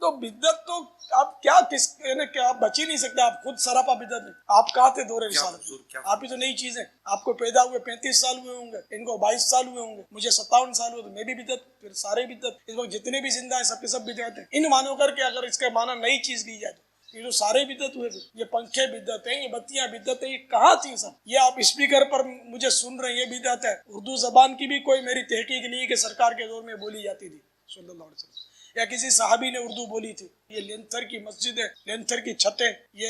تو بدعت تو آپ کیا کس یعنی کہ آپ بچ ہی نہیں سکتے، آپ خود سراپا بدعت ہیں. آپ کہاں تھے دور رسالت؟ آپ ہی تو نئی چیز ہے. آپ کو پیدا ہوئے 35 سال ہوئے ہوں گے، ان کو 22 سال ہوئے ہوں گے، مجھے 57 سال ہوئے، تو میں بھی بدعت، پھر سارے بدعت. اس وقت جتنے بھی زندہ ہیں سب کے سب بدعت ہیں. ان مانو کر کے اگر اس کا معنی نئی چیز لی جائے تو یہ جو سارے بدعت ہوئے تھے، یہ پنکھے بدعت ہیں، یہ بتیاں بدعت ہیں، یہ کہاں تھی سب؟ یہ آپ اسپیکر پر مجھے سن رہے ہیں، یہ بدعت ہے. اردو زبان کی بھی کوئی میری تحقیق نہیں کہ سرکار کے دور میں بولی جاتی تھی صلی اللہ علیہ وسلم، یا کسی صحابی نے اردو بولی تھی. یہ لینتھر کی مسجد ہے، لینتھر کی چھتیں، یہ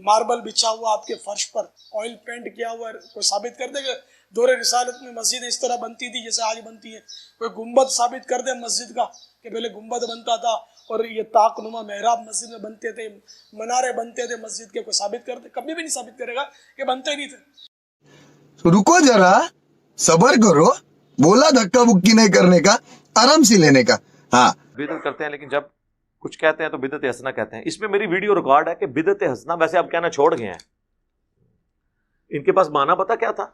ماربل بچھا ہوا آپ کے فرش پر، آئل پینٹ کیا ہوا ہے. کوئی ثابت کر دے کہ دور رسالت میں مسجد اس طرح بنتی تھی جیسے آج بنتی ہے؟ کوئی گنبد ثابت کر دے مسجد کا کہ پہلے گنبد بنتا تھا اور یہ طاق نما محراب مسجد میں بنتے تھے، منارے بنتے تھے مسجد کے. کوئی ثابت کر دے؟ کبھی بھی نہیں ثابت کرے گا کہ بنتے نہیں تھے. رکو ذرا، صبر کرو. بولا دھکا بکی نہیں کرنے کا، آرام سے لینے کا. ہاں بدعت کرتے ہیں، لیکن جب کچھ کہتے ہیں تو بدعت حسنہ کہتے ہیں. اس میں میری ویڈیو ریکارڈ ہے کہ بدعت حسنہ ویسے اب کہنا چھوڑ گئے ہیں. ان کے پاس معنی پتا کیا تھا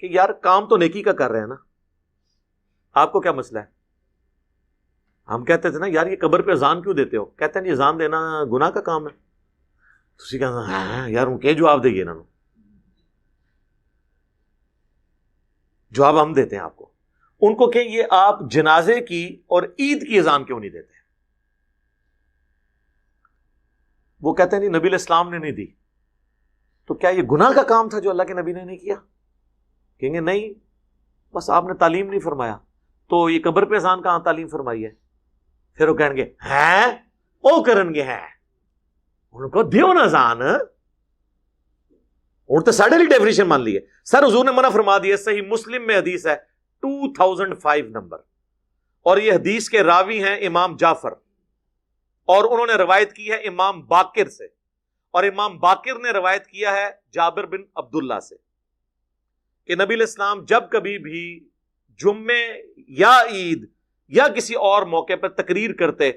کہ یار کام تو نیکی کا کر رہے ہیں نا، آپ کو کیا مسئلہ ہے؟ ہم کہتے تھے نا یار یہ قبر پہ اذان کیوں دیتے ہو؟ کہتے ہیں یہ اذان دینا گناہ کا کام ہے. تسی کہتے ہیں ہاں یار ان کے جواب دے گے نا، جواب ہم دیتے ہیں آپ کو. ان کو کہ یہ آپ جنازے کی اور عید کی اذان کیوں نہیں دیتے؟ وہ کہتے ہیں نہیں نبی علیہ السلام نے نہیں دی. تو کیا یہ گناہ کا کام تھا جو اللہ کے نبی نے نہیں کیا؟ کہیں گے نہیں، بس آپ نے تعلیم نہیں فرمایا. تو یہ قبر پہ اذان کہاں تعلیم فرمائی ہے؟ پھر وہ کہیں گے ہیں او کرن گے ہیں ان کو دیو نا اذان، اور تو ساڑھے لی ڈیفینیشن مان لی ہے. سر حضور نے منع فرما دیا. صحیح مسلم میں حدیث ہے 2005 نمبر، اور یہ حدیث کے راوی ہیں امام جعفر، اور انہوں نے روایت کی ہے امام باقر سے، اور امام باقر نے روایت کیا ہے جابر بن عبداللہ سے کہ نبی علیہ السلام جب کبھی بھی جمعے یا عید یا کسی اور موقع پر تقریر کرتے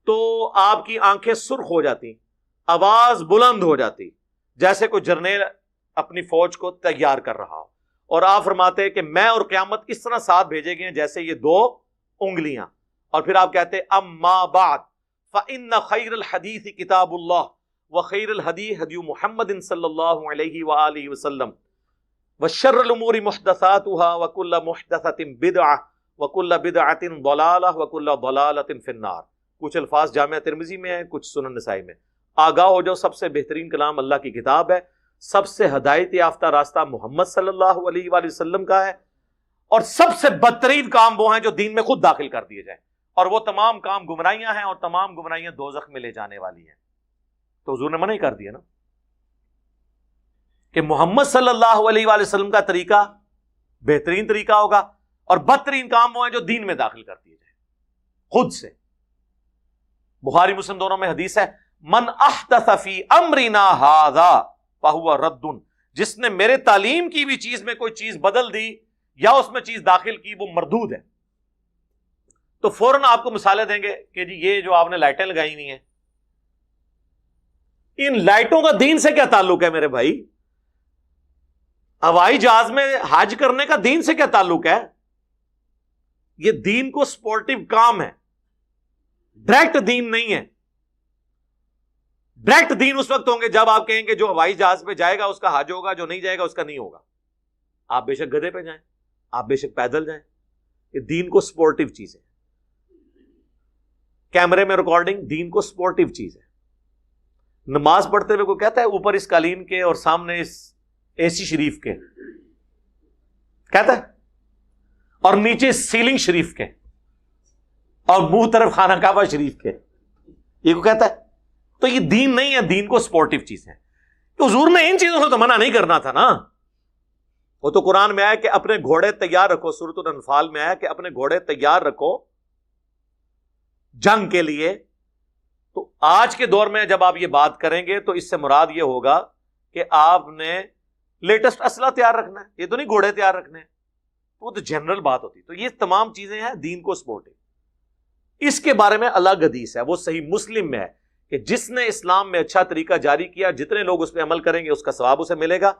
تو آپ کی آنکھیں سرخ ہو جاتی، آواز بلند ہو جاتی، جیسے کوئی جرنیل اپنی فوج کو تیار کر رہا ہو. اور آپ فرماتے کہ میں اور قیامت اس طرح ساتھ بھیجے گئے ہیں جیسے یہ دو انگلیاں. اور پھر آپ کہتے اما بعد فإن خیر الحدیث کتاب اللہ وخیر الہدی ہدی محمد صلی اللہ علیہ وآلہ وسلم وشر الامور محدثاتها وکل محدثۃ بدعہ وکل بدعۃ ضلالہ وکل ضلالۃ فی النار. کچھ الفاظ جامعہ ترمذی میں ہیں، کچھ سنن نسائی میں. آگاہ ہو جاؤ، سب سے بہترین کلام اللہ کی کتاب ہے، سب سے ہدایت یافتہ راستہ محمد صلی اللہ علیہ وآلہ وسلم کا ہے، اور سب سے بدترین کام وہ ہیں جو دین میں خود داخل کر دیے جائیں، اور وہ تمام کام گمراہیاں ہیں، اور تمام گمراہیاں دوزخ میں لے جانے والی ہیں. تو حضور نے منع ہی کر دیا نا کہ محمد صلی اللہ علیہ وآلہ وسلم کا طریقہ بہترین طریقہ ہوگا، اور بدترین کام وہ ہیں جو دین میں داخل کر دیے جائیں خود سے. بخاری مسلم دونوں میں حدیث ہے من احدث فی امرنا ھذا فہو رد، جس نے میرے تعلیم کی بھی چیز میں کوئی چیز بدل دی یا اس میں چیز داخل کی وہ مردود ہے. تو فوراً آپ کو مثالیں دیں گے کہ جی یہ جو آپ نے لائٹیں لگائی ہوئی ہیں، ان لائٹوں کا دین سے کیا تعلق ہے میرے بھائی؟ ہوائی جہاز میں حج کرنے کا دین سے کیا تعلق ہے؟ یہ دین کو سپورٹیو کام ہے، ڈائریکٹ دین نہیں ہے. ڈائریکٹ دین اس وقت ہوں گے جب آپ کہیں گے جو ہوائی جہاز پہ جائے گا اس کا حج ہوگا، جو نہیں جائے گا اس کا نہیں ہوگا. آپ بے شک گدھے پہ جائیں، آپ بے شک پیدل جائیں، یہ دین کو سپورٹیو چیز ہے. کیمرے میں ریکارڈنگ دین کو سپورٹیو چیز ہے. نماز پڑھتے ہوئے کوئی کہتا ہے اوپر اس قالین کے اور سامنے اس اے سی شریف کے، کہتا ہے، اور نیچے سیلنگ شریف کے، اور منہ طرف خانہ کعبہ شریف کے، یہ کو کہتا ہے؟ تو یہ دین نہیں ہے، دین کو سپورٹیو چیز ہے. تو حضور نے ان چیزوں سے تو منع نہیں کرنا تھا نا. وہ تو قرآن میں آیا کہ اپنے گھوڑے تیار رکھو، سورۃ الانفال میں آیا کہ اپنے گھوڑے تیار رکھو جنگ کے لیے. تو آج کے دور میں جب آپ یہ بات کریں گے تو اس سے مراد یہ ہوگا کہ آپ نے لیٹسٹ اسلحہ تیار رکھنا ہے، یہ تو نہیں گھوڑے تیار رکھنے ہیں. وہ تو جنرل بات ہوتی. تو یہ تمام چیزیں ہیں دین کو سپورٹیو. اس کے بارے میں الگ حدیث ہے، وہ صحیح مسلم میں ہے کہ جس نے اسلام میں اچھا طریقہ جاری کیا، جتنے لوگ اس پہ عمل کریں گے اس کا ثواب اسے ملے گا،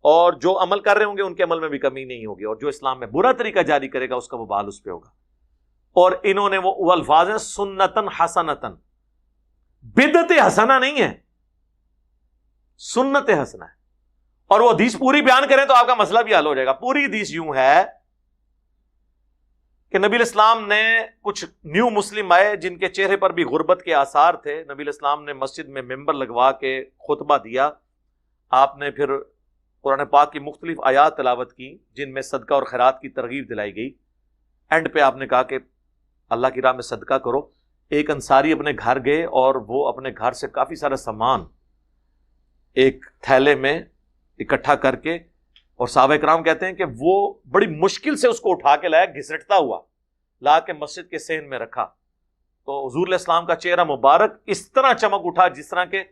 اور جو عمل کر رہے ہوں گے ان کے عمل میں بھی کمی نہیں ہوگی، اور جو اسلام میں برا طریقہ جاری کرے گا اس کا وبال اس پہ ہوگا. اور انہوں نے وہ الفاظ ہیں سنتن حسنتن، بدعت حسنہ نہیں ہے، سنت حسنہ ہے. اور وہ حدیث پوری بیان کریں تو آپ کا مسئلہ بھی حل ہو جائے گا. پوری حدیث یوں ہے کہ نبی الاسلام نے کچھ نیو مسلم آئے جن کے چہرے پر بھی غربت کے آثار تھے. نبی الاسلام نے مسجد میں ممبر لگوا کے خطبہ دیا. آپ نے پھر قرآن پاک کی مختلف آیات تلاوت کی جن میں صدقہ اور خیرات کی ترغیب دلائی گئی. اینڈ پہ آپ نے کہا کہ اللہ کی راہ میں صدقہ کرو. ایک انصاری اپنے گھر گئے اور وہ اپنے گھر سے کافی سارا سامان ایک تھیلے میں اکٹھا کر کے، اور صحابہ کرام کہتے ہیں کہ وہ بڑی مشکل سے اس کو اٹھا کے لایا، گھسٹتا ہوا لا کے مسجد کے صحن میں رکھا. تو حضور علیہ السلام کا چہرہ مبارک اس طرح چمک اٹھا جس طرح کے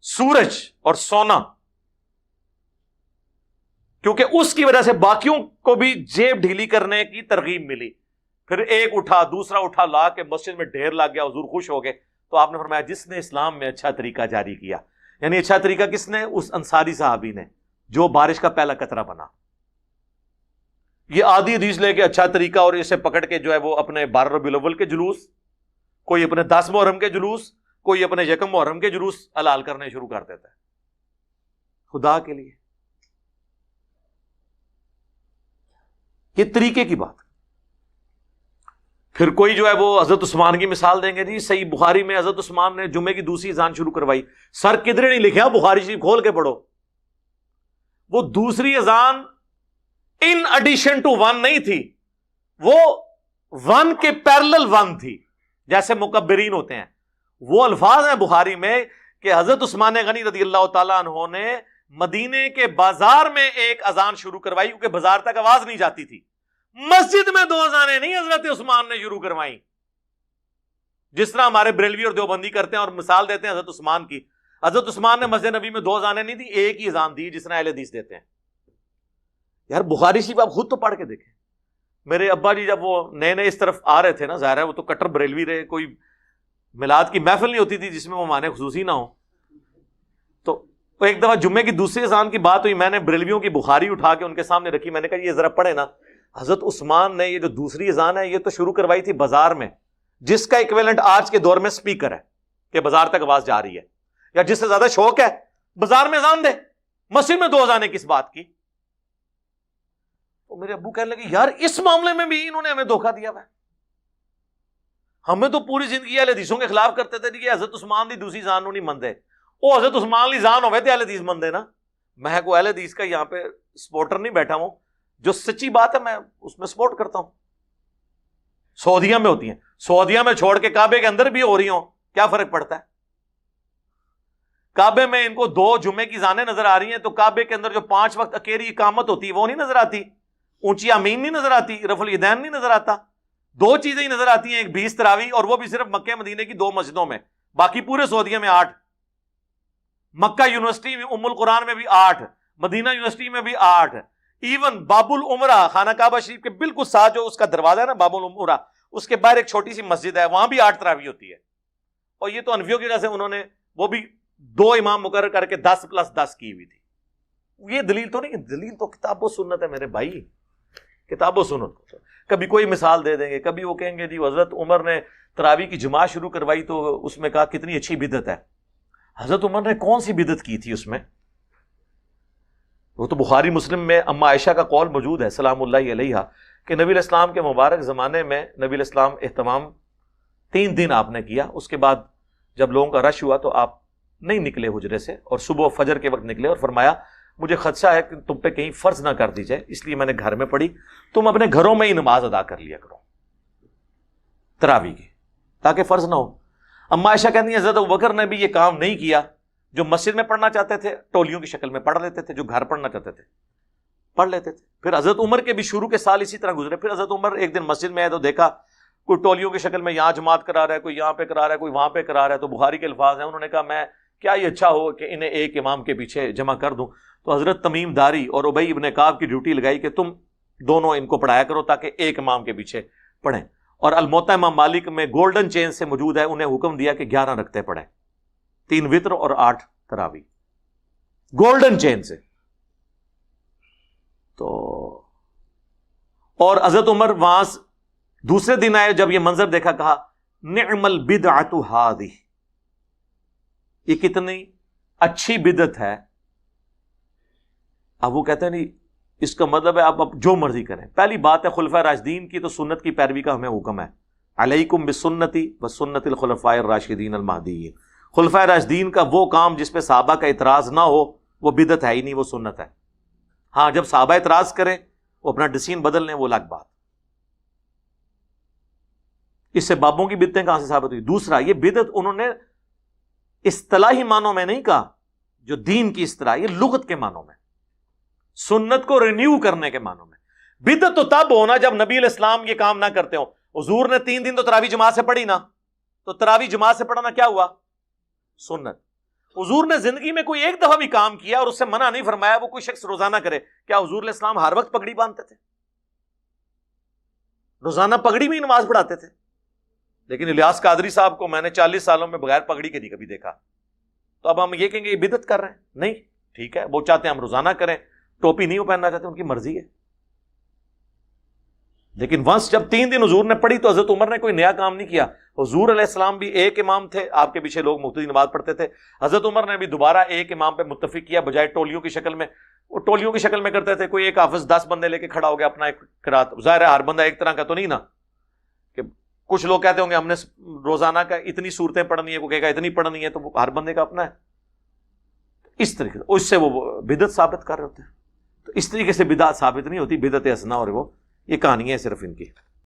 سورج اور سونا، کیونکہ اس کی وجہ سے باقیوں کو بھی جیب ڈھیلی کرنے کی ترغیب ملی. پھر ایک اٹھا، دوسرا اٹھا، لا کے مسجد میں ڈھیر لگ گیا. حضور خوش ہو گئے. تو آپ نے فرمایا جس نے اسلام میں اچھا طریقہ جاری کیا، یعنی اچھا طریقہ کس نے؟ اس انصاری صحابی نے جو بارش کا پہلا قطرہ بنا. یہ آدھی حدیث لے کے اچھا طریقہ اور اسے پکڑ کے جو ہے وہ اپنے 12 ربیع الاول کے جلوس، کوئی اپنے 10 محرم کے جلوس، کوئی اپنے 1 محرم کے جلوس حلال کرنے شروع کر دیتا ہے. خدا کے لیے یہ طریقے کی بات. پھر کوئی جو ہے وہ حضرت عثمان کی مثال دیں گے. جی صحیح بخاری میں حضرت عثمان نے جمعے کی دوسری اذان شروع کروائی. سر کدھر نہیں لکھا، بخاری شریف کھول کے پڑھو. وہ دوسری اذان ان ایڈیشن ٹو 1 نہیں تھی، وہ 1 کے پیرلل 1 تھی، جیسے مکبرین ہوتے ہیں. وہ الفاظ ہیں بخاری میں کہ حضرت عثمان غنی رضی اللہ تعالیٰ عنہ نے مدینے کے بازار میں ایک اذان شروع کروائی، کیونکہ بازار تک آواز نہیں جاتی تھی. مسجد میں 2 اذانیں نہیں حضرت عثمان نے شروع کروائی، جس طرح ہمارے بریلوی اور دیوبندی کرتے ہیں اور مثال دیتے ہیں حضرت عثمان کی. حضرت عثمان نے مسجد نبی میں 2 اذانیں نہیں دی، ایک ہی اذان دی، جس طرح اہل حدیث دیتے ہیں. یار بخاری شریف آپ خود تو پڑھ کے دیکھیں. میرے ابا جی جب وہ نئے نئے اس طرف آ رہے تھے نا، ظاہر ہے وہ تو کٹر بریلوی رہے، کوئی میلاد کی محفل نہیں ہوتی تھی جس میں وہ معنی خصوصی نہ ہو. تو ایک دفعہ جمعے کی دوسری اذان کی بات ہوئی، میں نے بریلویوں کی بخاری اٹھا کے ان کے سامنے رکھی. میں نے کہا یہ ذرا پڑھے نا، حضرت عثمان نے یہ جو دوسری اذان ہے یہ تو شروع کروائی تھی بازار میں، جس کا ایکویلنٹ آج کے دور میں سپیکر ہے کہ بازار تک آواز جا رہی ہے. یا جس سے زیادہ شوق ہے بازار میں اذان دے، مسجد میں 2 اذانیں کس بات کی؟ تو میرے ابو کہنے لگے یار اس معاملے میں بھی انہوں نے ہمیں دھوکہ دیا ہے. ہمیں تو پوری زندگی اہل حدیثوں کے خلاف کرتے تھے کہ حضرت عثمان دی دوسری اذان نہیں مندے. وہ حضرت عثمان لی اذان ہوئے تھے اہل حدیث مندے نا. میں کو اہل حدیث کا یہاں پہ سپورٹر نہیں بیٹھا ہوں، جو سچی بات ہے میں اس میں سپورٹ کرتا ہوں. سعودیہ میں ہوتی ہیں، سعودیہ میں چھوڑ کے کعبے کے اندر بھی ہو رہی ہوں، کیا فرق پڑتا ہے؟ کعبے میں ان کو 2 جمعے کی اذانیں نظر آ رہی ہیں، تو کعبے کے اندر جو 5 وقت اکیری اقامت ہوتی ہے وہ نہیں نظر آتی، اونچی آمین نہیں نظر آتی، رفع الیدین نہیں نظر آتا. 2 چیزیں ہی نظر آتی ہیں، ایک 20 تراویح، اور وہ بھی صرف مکہ مدینے کی 2 مسجدوں میں، باقی پورے سعودیہ میں 8. مکہ یونیورسٹی میں ام القرآن میں بھی 8، مدینہ یونیورسٹی میں بھی 8. ایون باب العمرہ خانہ کعبہ شریف کے بالکل ساتھ جو اس کا دروازہ ہے نا باب العمرہ، اس کے باہر ایک چھوٹی سی مسجد ہے، وہاں بھی 8 تراویح ہوتی ہے. اور یہ تو انفیوں کی وجہ سے انہوں نے وہ بھی 2 امام مقرر کر کے 10 + 10 کی ہوئی تھی. یہ دلیل تو نہیں، دلیل تو کتاب و سنت ہے میرے بھائی، کتاب و سنت. کبھی کوئی مثال دے دیں گے، کبھی وہ کہیں گے جی حضرت عمر نے تراویح کی جماعت شروع کروائی تو اس میں کہا کتنی اچھی بدعت ہے. حضرت عمر نے کون سی بدعت کی تھی اس میں؟ وہ تو بخاری مسلم میں اما عائشہ کا قول موجود ہے سلام اللہ علیہا کہ نبی علیہ السلام کے مبارک زمانے میں نبی علیہ السلام اہتمام 3 دن آپ نے کیا. اس کے بعد جب لوگوں کا رش ہوا تو آپ نہیں نکلے حجرے سے، اور صبح فجر کے وقت نکلے اور فرمایا مجھے خدشہ ہے کہ تم پہ کہیں فرض نہ کر دی جائے، اس لیے میں نے گھر میں پڑھی، تم اپنے گھروں میں ہی نماز ادا کر لیا کرو تراویح کی، تاکہ فرض نہ ہو. اما عائشہ کہتی ہیں حضرت ابوبکر نے بھی یہ کام نہیں کیا. جو مسجد میں پڑھنا چاہتے تھے ٹولیوں کی شکل میں پڑھ لیتے تھے، جو گھر پڑھنا چاہتے تھے پڑھ لیتے تھے. پھر حضرت عمر کے بھی شروع کے سال اسی طرح گزرے. پھر حضرت عمر ایک دن مسجد میں آئے تو دیکھا کوئی ٹولیوں کی شکل میں یہاں جماعت کرا رہا ہے، کوئی یہاں پہ کرا رہا ہے، کوئی وہاں پہ کرا رہا ہے. تو بخاری کے الفاظ ہیں، انہوں نے کہا میں کیا یہ اچھا ہو کہ انہیں ایک امام کے پیچھے جمع کر دوں. تو حضرت تمیم داری اور ابی ابن کعب کی ڈیوٹی لگائی کہ تم دونوں ان کو پڑھایا کرو تاکہ ایک امام کے پیچھے پڑھیں. اور الموطا امام مالک میں گولڈن چین سے موجود ہے، انہیں حکم دیا کہ 11 رکعتیں پڑھیں، 3 وتر اور 8 تراویح، گولڈن چین سے. تو اور حضرت عمر وہاں دوسرے دن آئے, جب یہ منظر دیکھا کہا نعم البدعۃ ہذہ, یہ کتنی اچھی بدعت ہے. اب وہ کہتے ہیں نہیں, اس کا مطلب ہے آپ اب جو مرضی کریں. پہلی بات ہے خلفاء راشدین کی تو سنت کی پیروی کا ہمیں حکم ہے, علیکم بسنتی وسنت الخلفاء الراشدین المہدیین. خلفاء راشدین کا وہ کام جس پہ صحابہ کا اعتراض نہ ہو وہ بدعت ہے ہی نہیں, وہ سنت ہے. ہاں جب صحابہ اعتراض کریں, وہ اپنا ڈسین بدل لیں, وہ الگ بات. اس سے بابوں کی بدعتیں کہاں سے ثابت ہوئی؟ دوسرا, یہ بدعت انہوں نے اصطلاحی معنوں میں نہیں کہا, جو دین کی اصطلاح, یہ لغت کے معنوں میں, سنت کو رینیو کرنے کے معنوں میں. بدعت تو تب ہونا جب نبی علیہ السلام یہ کام نہ کرتے ہوں. حضور نے 3 دن تو تراویح جماعت سے پڑھی نا, تو تراویح جماعت سے پڑھنا کیا ہوا؟ سنت. حضور نے زندگی میں کوئی ایک دفعہ بھی کام کیا اور اس سے منع نہیں فرمایا وہ کوئی شخص روزانہ کرے. کیا حضور علیہ السلام ہر وقت پگڑی باندھتے تھے؟ روزانہ پگڑی میں ہی نماز پڑھاتے تھے. لیکن الیاس قادری صاحب کو میں نے 40 سالوں میں بغیر پگڑی کے نہیں کبھی دیکھا. تو اب ہم یہ کہیں گے یہ بدعت کر رہے ہیں؟ نہیں, ٹھیک ہے, وہ چاہتے ہیں ہم روزانہ کریں, ٹوپی نہیں وہ پہننا چاہتے, ان کی مرضی ہے. لیکن ونس جب 3 دن حضور نے پڑھی تو حضرت عمر نے کوئی نیا کام نہیں کیا. حضور علیہ السلام بھی ایک امام تھے, آپ کے پیچھے لوگ مقتدی نماز پڑھتے تھے. حضرت عمر نے بھی دوبارہ ایک امام پہ متفق کیا, بجائے ٹولیوں کی شکل میں. وہ ٹولیوں کی شکل میں کرتے تھے, کوئی ایک حافظ 10 بندے لے کے کھڑا ہو گیا اپنا ایک قرات. ظاہر ہے ہر بندہ ایک طرح کا تو نہیں نا, کہ کچھ لوگ کہتے ہوں گے ہم نے روزانہ کا اتنی صورتیں پڑھنی ہے, کوئی کہے گا اتنی پڑھنی ہے, تو وہ ہر بندے کا اپنا ہے. اس طریقے سے اس سے وہ بدعت ثابت کر رہے ہوتے ہیں. تو اس طریقے سے بدعت ثابت نہیں ہوتی, بدعت حسنہ, اور وہ یہ کہانی ہے صرف ان کی.